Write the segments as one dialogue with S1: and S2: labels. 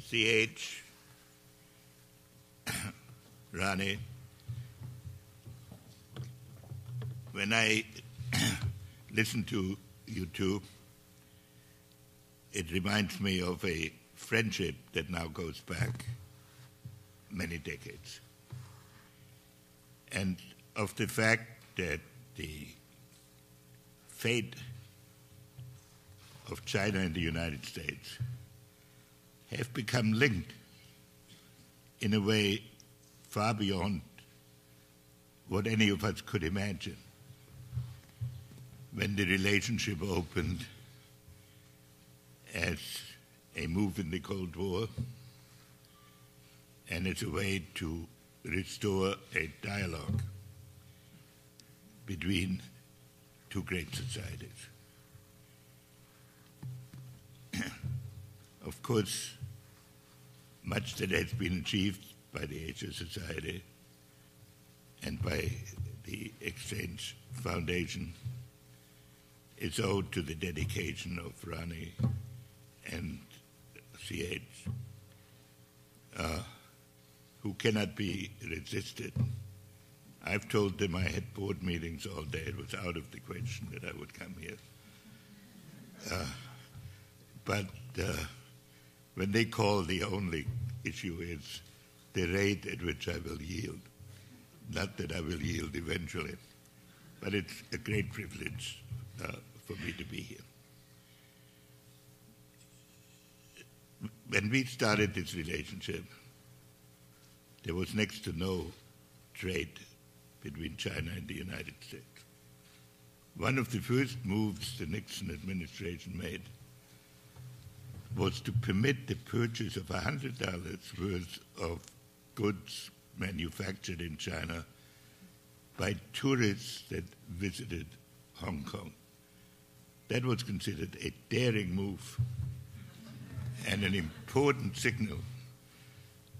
S1: CH, Rani, when I listen to you two, it reminds me of a friendship that now goes back many decades, and of the fact that the fate of China and the United States have become linked in a way far beyond what any of us could imagine when the relationship opened as a move in the Cold War and as a way to restore a dialogue between two great societies. Of course, much that has been achieved by the Asia Society and by the Exchange Foundation is owed to the dedication of Rani and CH, who cannot be resisted. I've told them I had board meetings all day. It was out of the question that I would come here. But when they call, the only issue is the rate at which I will yield. Not that I will yield eventually, but it's a great privilege for me to be here. When we started this relationship, there was next to no trade between China and the United States. One of the first moves the Nixon administration made was to permit the purchase of $100 worth of goods manufactured in China by tourists that visited Hong Kong. That was considered a daring move and an important signal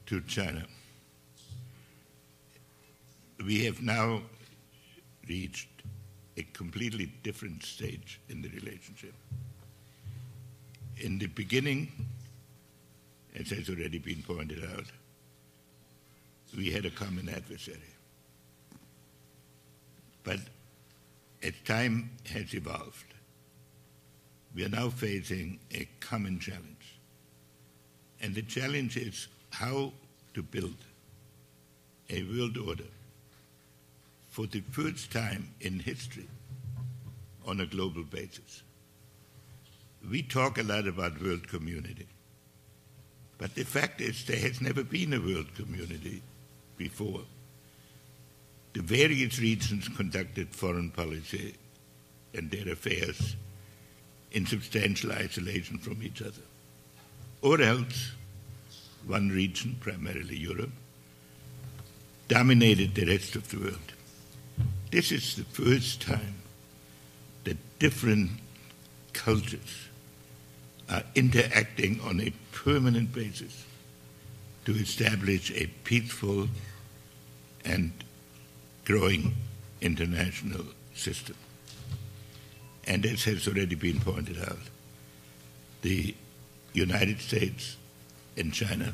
S1: to China. We have now reached a completely different stage in the relationship. In the beginning, as has already been pointed out, we had a common adversary. But as time has evolved, we are now facing a common challenge. And the challenge is how to build a world order for the first time in history on a global basis. We talk a lot about world community, but the fact is there has never been a world community before. The various regions conducted foreign policy and their affairs in substantial isolation from each other. Or else, one region, primarily Europe, dominated the rest of the world. This is the first time that different cultures are interacting on a permanent basis to establish a peaceful and growing international system. And as has already been pointed out, the United States and China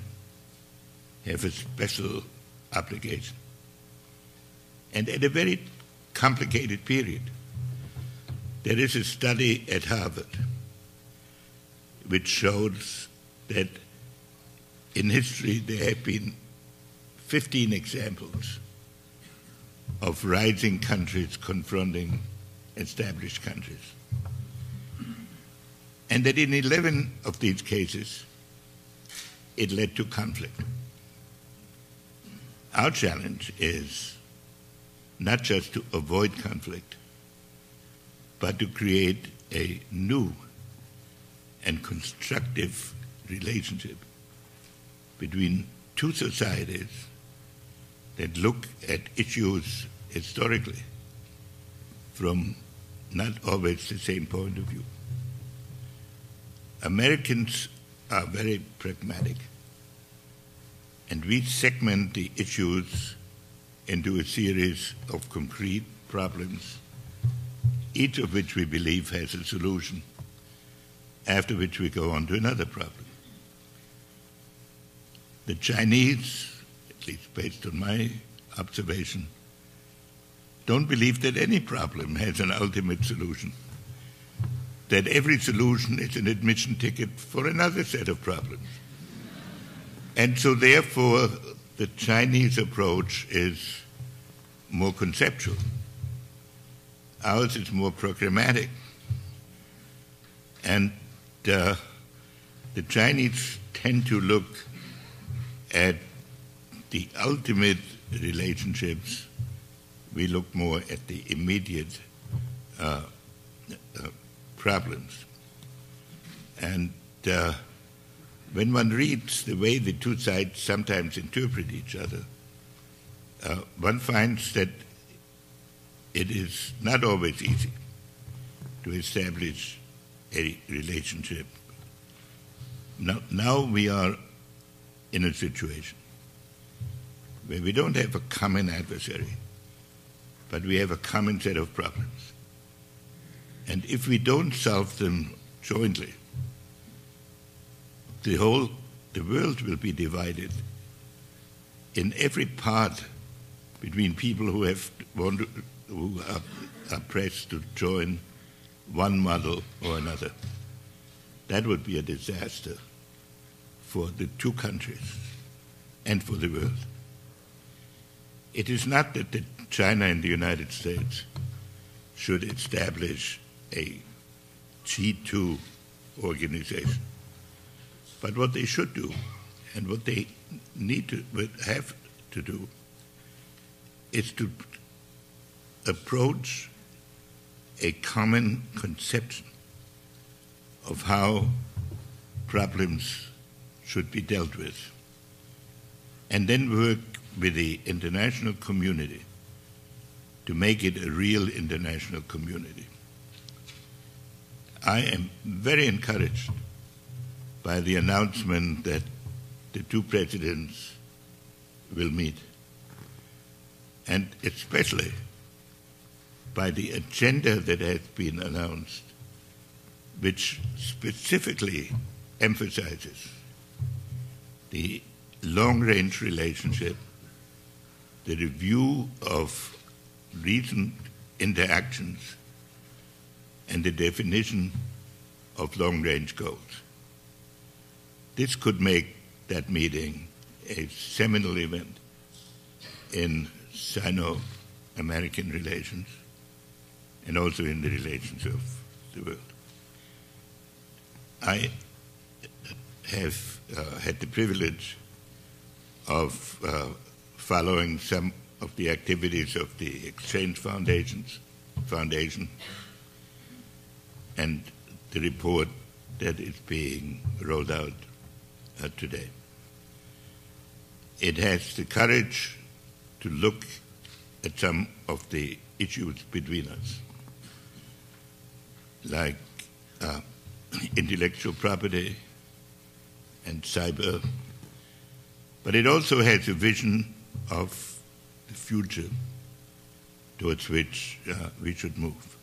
S1: have a special obligation. And at a very complicated period, there is a study at Harvard which shows that in history there have been 15 examples of rising countries confronting established countries. And that in 11 of these cases, it led to conflict. Our challenge is not just to avoid conflict, but to create a new and constructive relationship between two societies that look at issues historically from not always the same point of view. Americans are very pragmatic, and we segment the issues into a series of concrete problems, each of which we believe has a solution, after which we go on to another problem. The Chinese, at least based on my observation, don't believe that any problem has an ultimate solution, that every solution is an admission ticket for another set of problems. And so therefore, the Chinese approach is more conceptual. Ours is more programmatic. And the Chinese tend to look at the ultimate relationships. We look more at the immediate problems. And when one reads the way the two sides sometimes interpret each other, one finds that it is not always easy to establish a relationship. Now we are in a situation where we don't have a common adversary, but we have a common set of problems. And if we don't solve them jointly, the world will be divided in every part between people who are pressed to join one model or another. That would be a disaster for the two countries and for the world. It is not that China and the United States should establish a G2 organization. But what they should do, and what they have to do, is to approach a common conception of how problems should be dealt with, and then work with the international community to make it a real international community. I am very encouraged by the announcement that the two presidents will meet, and especially by the agenda that has been announced, which specifically emphasizes the long-range relationship, the review of recent interactions, and the definition of long-range goals. This could make that meeting a seminal event in Sino-American relations and also in the relations of the world. I have had the privilege of following some of the activities of the Exchange Foundation and the report that is being rolled out today. It has the courage to look at some of the issues between us, like intellectual property and cyber, but it also has a vision of the future towards which we should move.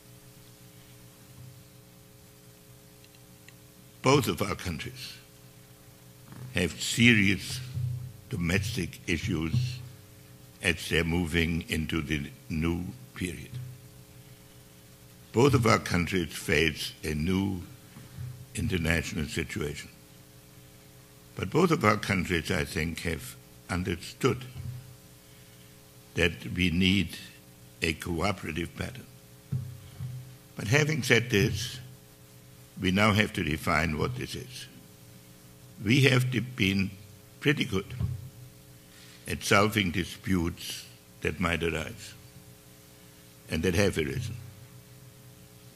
S1: Both of our countries have serious domestic issues as they're moving into the new period. Both of our countries face a new international situation. But both of our countries, I think, have understood that we need a cooperative pattern. But having said this, we now have to define what this is. We have been pretty good at solving disputes that might arise and that have arisen.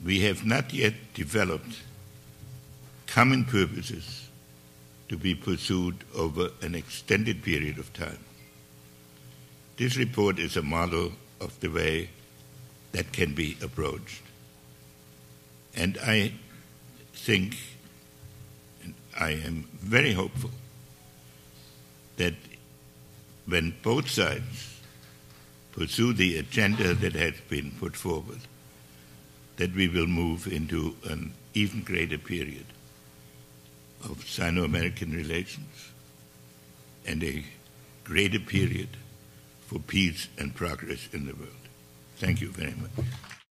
S1: We have not yet developed common purposes to be pursued over an extended period of time. This report is a model of the way that can be approached. And I think, and I am very hopeful, that when both sides pursue the agenda that has been put forward, that we will move into an even greater period of Sino-American relations and a greater period for peace and progress in the world. Thank you very much.